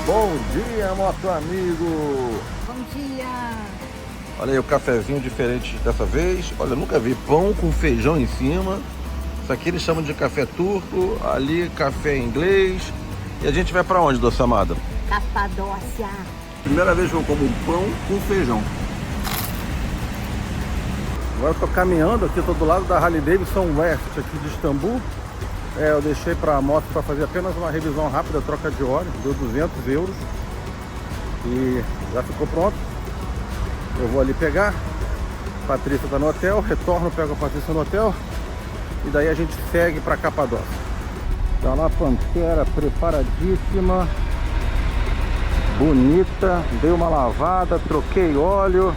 Bom dia, moto amigo! Bom dia! Olha aí o cafezinho diferente dessa vez. Olha, eu nunca vi pão com feijão em cima. Isso aqui eles chamam de café turco, ali café inglês. E a gente vai pra onde, doce amada? Capadócia! Primeira vez que eu como pão com feijão. Agora eu tô caminhando aqui, tô do lado da Harley Davidson West aqui de Istambul. Eu deixei para a moto para fazer apenas uma revisão rápida, troca de óleo, deu 200 euros e já ficou pronto. Eu vou ali pegar, a Patrícia está no hotel, retorno, pego a Patrícia no hotel e daí a gente segue para Capadócia. Tá lá a Pantera preparadíssima, bonita, dei uma lavada, troquei óleo,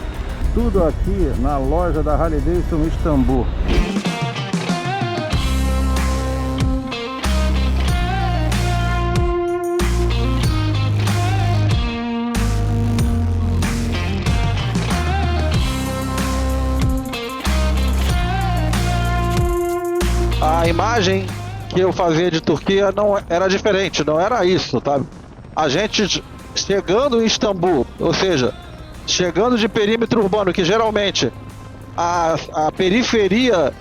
tudo aqui na loja da Harley Davidson em Istambul. A imagem que eu fazia de Turquia não era diferente, não era isso, tá? A gente chegando em Istambul, ou seja, chegando de perímetro urbano, que geralmente a periferia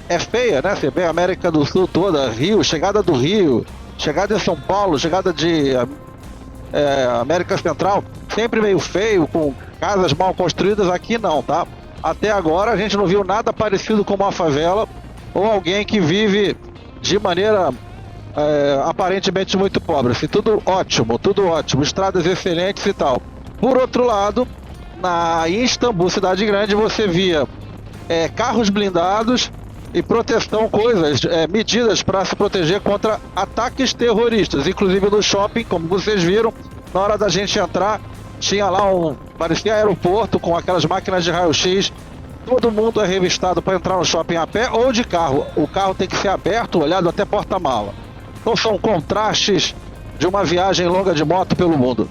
é feia, né? Você vê a América do Sul toda, Rio, chegada do Rio, chegada em São Paulo, chegada de América Central, sempre meio feio, com casas mal construídas. Aqui não, tá? Até agora a gente não viu nada parecido com uma favela ou alguém que vive de maneira aparentemente muito pobre. Assim, tudo ótimo, estradas excelentes e tal. Por outro lado, em Istambul, cidade grande, você via carros blindados e proteção, medidas para se proteger contra ataques terroristas. Inclusive no shopping, como vocês viram, na hora da gente entrar, tinha lá parecia aeroporto com aquelas máquinas de raio-x. Todo mundo é revistado para entrar no shopping a pé ou de carro. O carro tem que ser aberto, olhado até porta-mala. Então são contrastes de uma viagem longa de moto pelo mundo.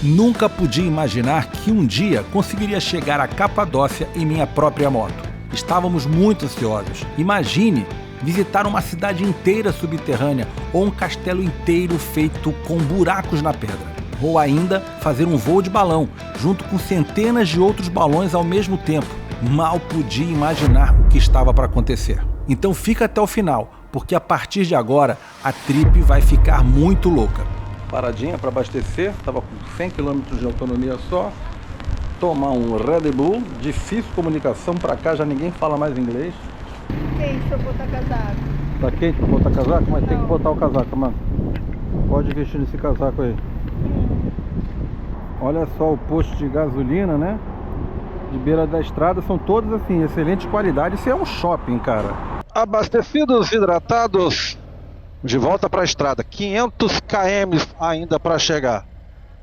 Nunca podia imaginar que um dia conseguiria chegar a Capadócia em minha própria moto. Estávamos muito ansiosos. Imagine visitar uma cidade inteira subterrânea ou um castelo inteiro feito com buracos na pedra. Ou ainda fazer um voo de balão, junto com centenas de outros balões ao mesmo tempo. Mal podia imaginar o que estava para acontecer. Então fica até o final, porque a partir de agora a trip vai ficar muito louca. Paradinha para abastecer, estava com 100 km de autonomia só. Tomar um Red Bull, difícil comunicação, para cá já ninguém fala mais inglês. Quente pra botar casaco. Tá quente para botar casaco? Mas tem que botar o casaco, mano. Pode vestir nesse casaco aí. Olha só o posto de gasolina, né? De beira da estrada, são todos assim, excelente qualidade. Isso é um shopping, cara. Abastecidos, hidratados, de volta para a estrada. 500 km ainda para chegar.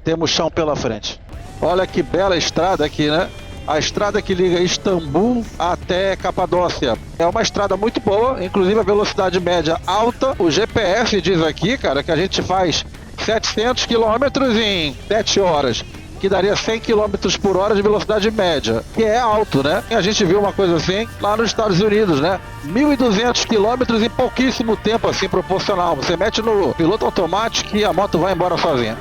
Temos chão pela frente. Olha que bela estrada aqui, né? A estrada que liga Istambul até Capadócia. É uma estrada muito boa, inclusive a velocidade média alta. O GPS diz aqui, cara, que a gente faz 700 km em 7 horas, que daria 100 km por hora de velocidade média, que é alto, né? A gente viu uma coisa assim lá nos Estados Unidos, né? 1.200 km em pouquíssimo tempo, assim, proporcional. Você mete no piloto automático e a moto vai embora sozinha.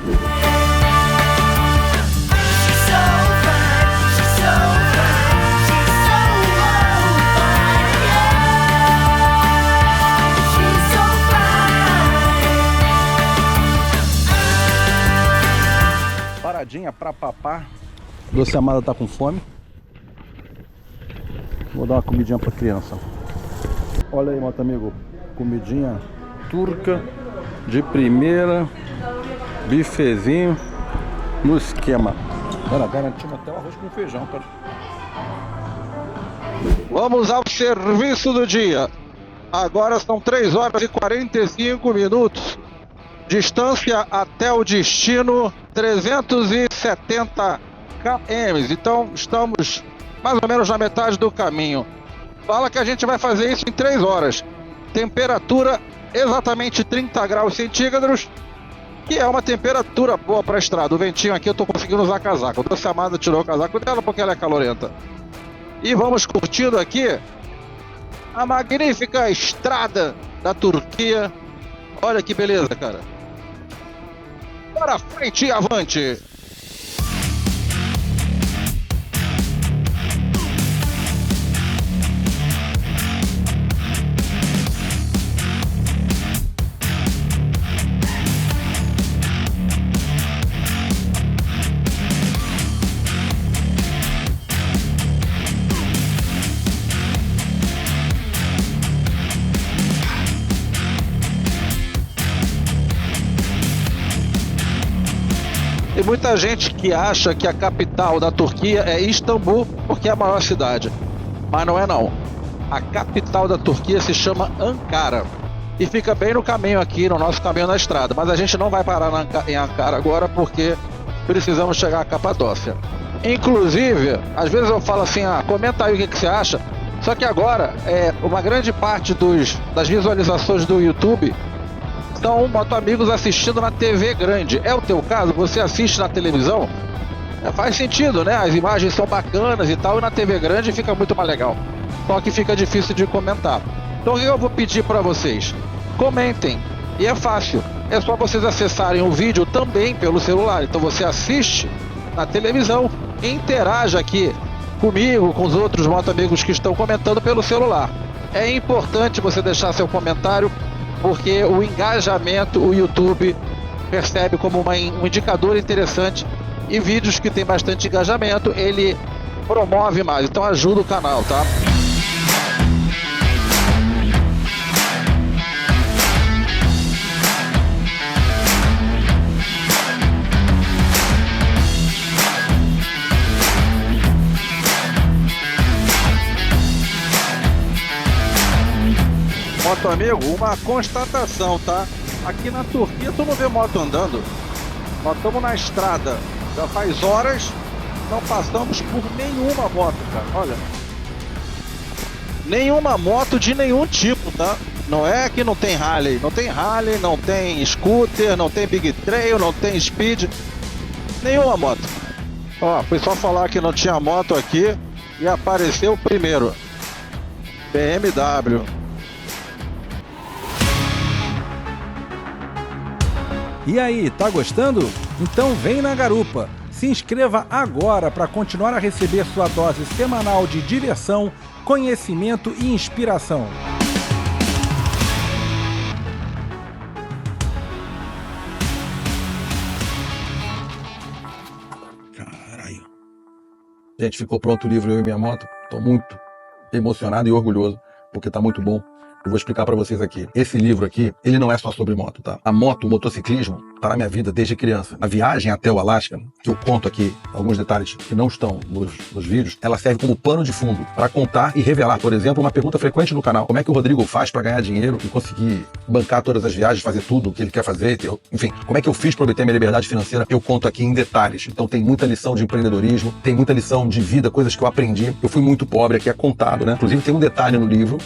Paradinha pra papar. Doce amada tá com fome. Vou dar uma comidinha pra criança. Olha aí, moto amigo. Comidinha turca de primeira. Bifezinho no esquema. Olha, garantimos até o arroz com feijão, cara. Vamos ao serviço do dia. Agora são 3 horas e 45 minutos. Distância até o destino 370 km. Então estamos mais ou menos na metade do caminho. Fala que a gente vai fazer isso em 3 horas. Temperatura exatamente 30 graus centígrados, que é uma temperatura boa para a estrada. O ventinho aqui eu tô conseguindo usar casaco. A Doce Amada tirou o casaco dela porque ela é calorenta. E vamos curtindo aqui a magnífica estrada da Turquia. Olha que beleza, cara. Para frente e avante. Tem muita gente que acha que a capital da Turquia é Istambul, porque é a maior cidade. Mas não é não. A capital da Turquia se chama Ankara. E fica bem no caminho aqui, no nosso caminho na estrada. Mas a gente não vai parar em Ankara agora, porque precisamos chegar à Capadócia. Inclusive, às vezes eu falo assim, comenta aí o que você acha. Só que agora, uma grande parte das visualizações do YouTube são motoamigos assistindo na TV grande. É o teu caso? Você assiste na televisão? Faz sentido, né? As imagens são bacanas e tal, e na TV grande fica muito mais legal. Só que fica difícil de comentar. Então o que eu vou pedir para vocês? Comentem. E é fácil. É só vocês acessarem o vídeo também pelo celular. Então você assiste na televisão e interaja aqui comigo, com os outros motoamigos que estão comentando pelo celular. É importante você deixar seu comentário, porque o engajamento, o YouTube percebe como um indicador interessante, e vídeos que tem bastante engajamento, ele promove mais, então ajuda o canal, tá? Moto amigo, uma constatação, tá? Aqui na Turquia tu não vê moto andando. Nós estamos na estrada, já faz horas, não passamos por nenhuma moto, cara. Olha, nenhuma moto de nenhum tipo, tá? Não é que não tem Harley, não tem scooter, não tem Big Trail, não tem Speed, nenhuma moto. Ó, foi só falar que não tinha moto aqui e apareceu primeiro BMW. E aí, tá gostando? Então vem na garupa! Se inscreva agora para continuar a receber sua dose semanal de diversão, conhecimento e inspiração. Caralho. Gente, ficou pronto o livro Eu e Minha Moto. Tô muito emocionado e orgulhoso, porque tá muito bom. Eu vou explicar pra vocês aqui. Esse livro aqui, ele não é só sobre moto, tá? A moto, o motociclismo, tá na minha vida desde criança. A viagem até o Alasca, que eu conto aqui alguns detalhes que não estão nos vídeos, ela serve como pano de fundo para contar e revelar, por exemplo, uma pergunta frequente no canal. Como é que o Rodrigo faz para ganhar dinheiro e conseguir bancar todas as viagens, fazer tudo o que ele quer fazer? Enfim, como é que eu fiz para obter minha liberdade financeira? Eu conto aqui em detalhes. Então tem muita lição de empreendedorismo, tem muita lição de vida, coisas que eu aprendi. Eu fui muito pobre, aqui é contado, né? Inclusive tem um detalhe no livro,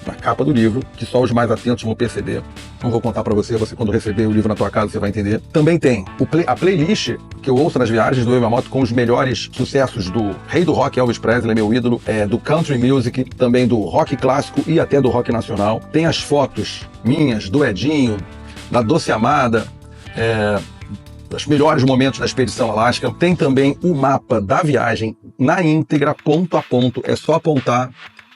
na capa do livro, que só os mais atentos vão perceber. Não vou contar pra você quando receber o livro na tua casa você vai entender. Também tem a playlist que eu ouço nas viagens do Eu e Minha Moto com os melhores sucessos do rei do rock, Elvis Presley, meu ídolo, do country music, também do rock clássico e até do rock nacional. Tem as fotos minhas, do Edinho, da Doce Amada, os melhores momentos da expedição Alasca. Tem também o mapa da viagem na íntegra, ponto a ponto, é só apontar,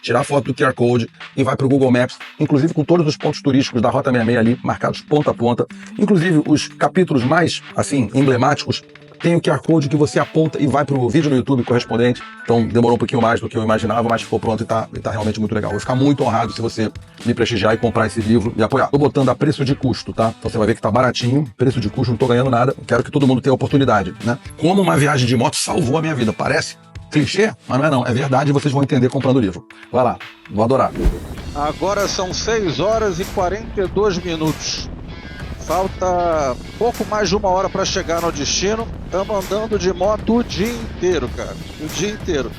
tirar foto do QR Code e vai para o Google Maps, inclusive com todos os pontos turísticos da Rota 66 ali, marcados ponta a ponta. Inclusive os capítulos mais, assim, emblemáticos, tem o QR Code que você aponta e vai para o vídeo no YouTube correspondente. Então demorou um pouquinho mais do que eu imaginava, mas ficou pronto e tá realmente muito legal. Vou ficar muito honrado se você me prestigiar e comprar esse livro e apoiar. Tô botando a preço de custo, tá? Então você vai ver que tá baratinho, preço de custo, não tô ganhando nada. Quero que todo mundo tenha a oportunidade, né? Como uma viagem de moto salvou a minha vida, parece clichê, mas não é não, é verdade, vocês vão entender comprando o livro. Vai lá, vou adorar. Agora são 6 horas e 42 minutos. Falta pouco mais de 1 hora para chegar no destino. Estamos andando de moto o dia inteiro, cara. O dia inteiro.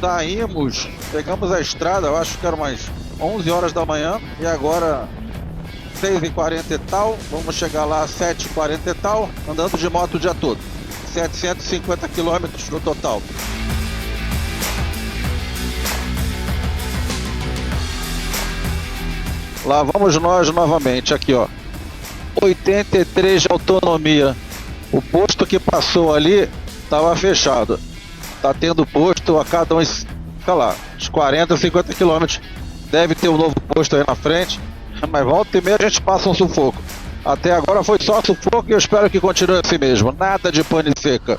Saímos, pegamos a estrada, eu acho que eram umas 11 horas da manhã. E agora 6h40 e tal. Vamos chegar lá às 7h40 e tal. Andando de moto o dia todo. 750 quilômetros no total. Lá vamos nós novamente, aqui ó, 83 de autonomia. O posto que passou ali estava fechado. Tá tendo posto a cada uns, sei lá, uns 40, 50 quilômetros. Deve ter um novo posto aí na frente. Mas volta e meia a gente passa um sufoco. Até agora foi só sufoco e eu espero que continue assim mesmo. Nada de pane seca.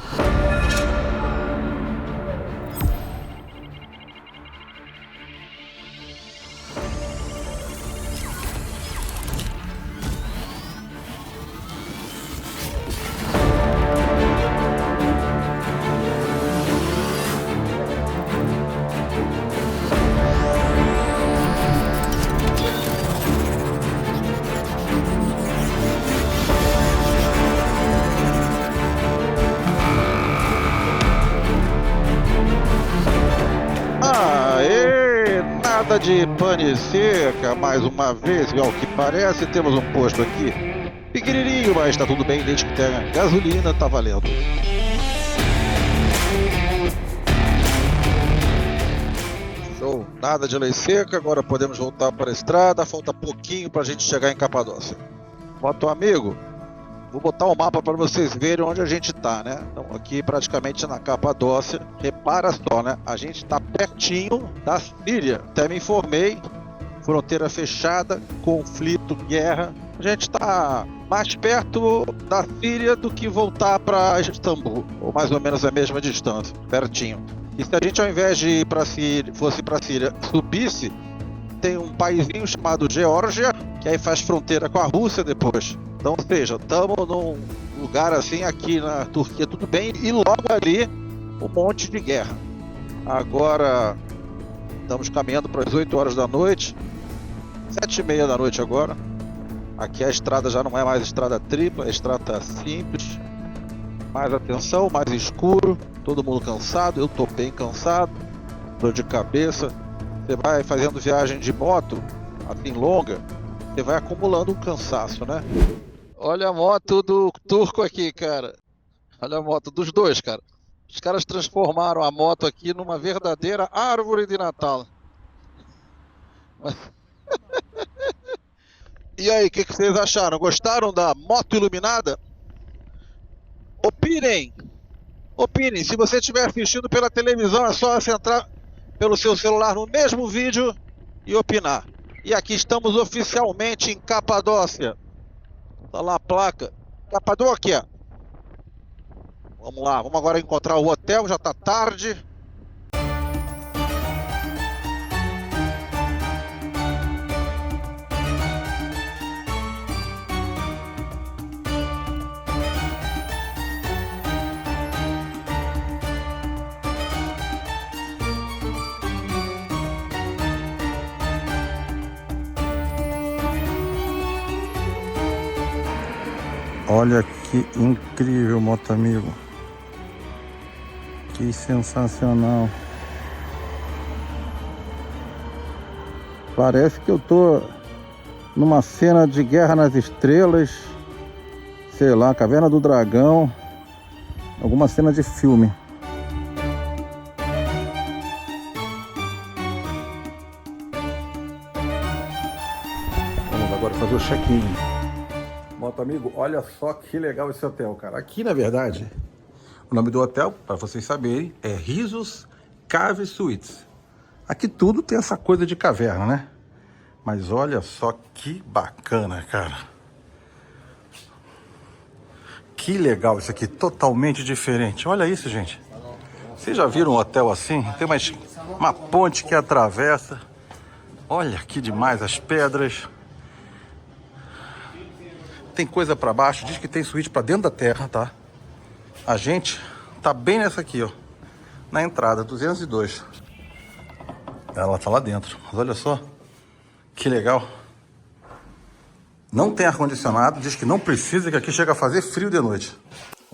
Aê, nada de pane seca, mais uma vez, e ao que parece temos um posto aqui, pequenininho, mas tá tudo bem, desde que tenha gasolina, tá valendo. Show, nada de lei seca, agora podemos voltar para a estrada, falta pouquinho pra gente chegar em Capadócia. Moto amigo, vou botar um mapa para vocês verem onde a gente tá, né? Então, aqui praticamente na Capadócia. Repara só, né? A gente tá pertinho da Síria. Até me informei. Fronteira fechada, conflito, guerra. A gente tá mais perto da Síria do que voltar para Istambul. Ou mais ou menos a mesma distância. Pertinho. E se a gente, ao invés de ir para Síria, fosse para Síria, subisse, tem um paizinho chamado Geórgia, que aí faz fronteira com a Rússia depois. Então, ou seja, estamos num lugar assim, aqui na Turquia, tudo bem, e logo ali, um monte de guerra. Agora, estamos caminhando para as 8 horas da noite, 7h30 da noite agora. Aqui a estrada já não é mais estrada tripla, é estrada simples. Mais atenção, mais escuro, todo mundo cansado, eu tô bem cansado, dor de cabeça. Você vai fazendo viagem de moto, assim, longa, você vai acumulando um cansaço, né? Olha a moto do turco aqui, cara. Olha a moto dos dois, cara. Os caras transformaram a moto aqui numa verdadeira árvore de Natal. E aí, o que vocês acharam? Gostaram da moto iluminada? Opinem! Opinem! Se você estiver assistindo pela televisão, é só você entrar pelo seu celular no mesmo vídeo e opinar. E aqui estamos oficialmente em Capadócia. Tá lá a placa. Capadócia. Vamos lá, vamos agora encontrar o hotel, já tá tarde. Olha que incrível, moto amigo. Que sensacional. Parece que eu tô numa cena de Guerra nas Estrelas, sei lá, Caverna do Dragão, alguma cena de filme. Vamos agora fazer o check-in. Moto amigo, olha só que legal esse hotel, cara. Aqui, na verdade, o nome do hotel, para vocês saberem, é Risos Cave Suites. Aqui tudo tem essa coisa de caverna, né? Mas olha só que bacana, cara. Que legal isso aqui, totalmente diferente. Olha isso, gente. Vocês já viram um hotel assim? Tem uma ponte que atravessa. Olha que demais, as pedras. Tem coisa para baixo, diz que tem suíte para dentro da terra, tá? A gente tá bem nessa aqui, ó. Na entrada, 202. Ela tá lá dentro, mas olha só. Que legal. Não tem ar-condicionado, diz que não precisa, que aqui chega a fazer frio de noite.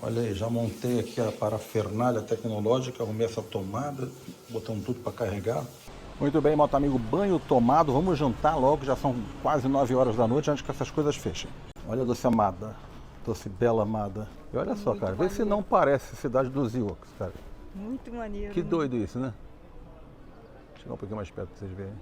Olha aí, já montei aqui a parafernália tecnológica, arrumei essa tomada, botamos tudo para carregar. Muito bem, moto amigo, banho tomado, vamos jantar logo, já são quase 9 horas da noite, antes que essas coisas fechem. Olha a doce amada, doce bela amada. E olha só, cara, vê se não parece cidade dos Ewoks, cara. Muito maneiro. Que doido isso, né? Vou chegar um pouquinho mais perto pra vocês verem.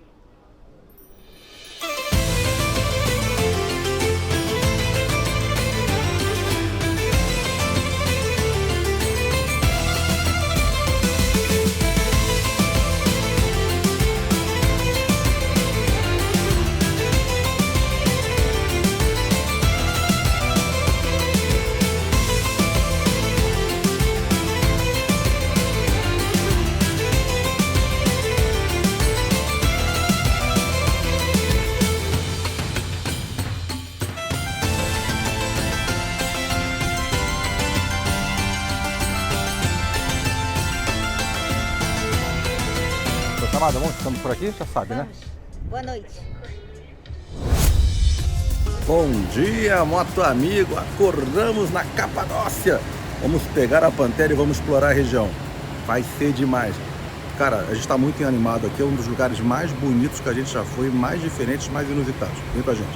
noite, amada. Vamos, estamos por aqui? Já sabe, né? Boa noite. Bom dia, moto amigo. Acordamos na Capadócia. Vamos pegar a Pantera e vamos explorar a região. Vai ser demais. Cara, a gente está muito animado aqui. É um dos lugares mais bonitos que a gente já foi, mais diferentes, mais inusitados. Vem com a gente.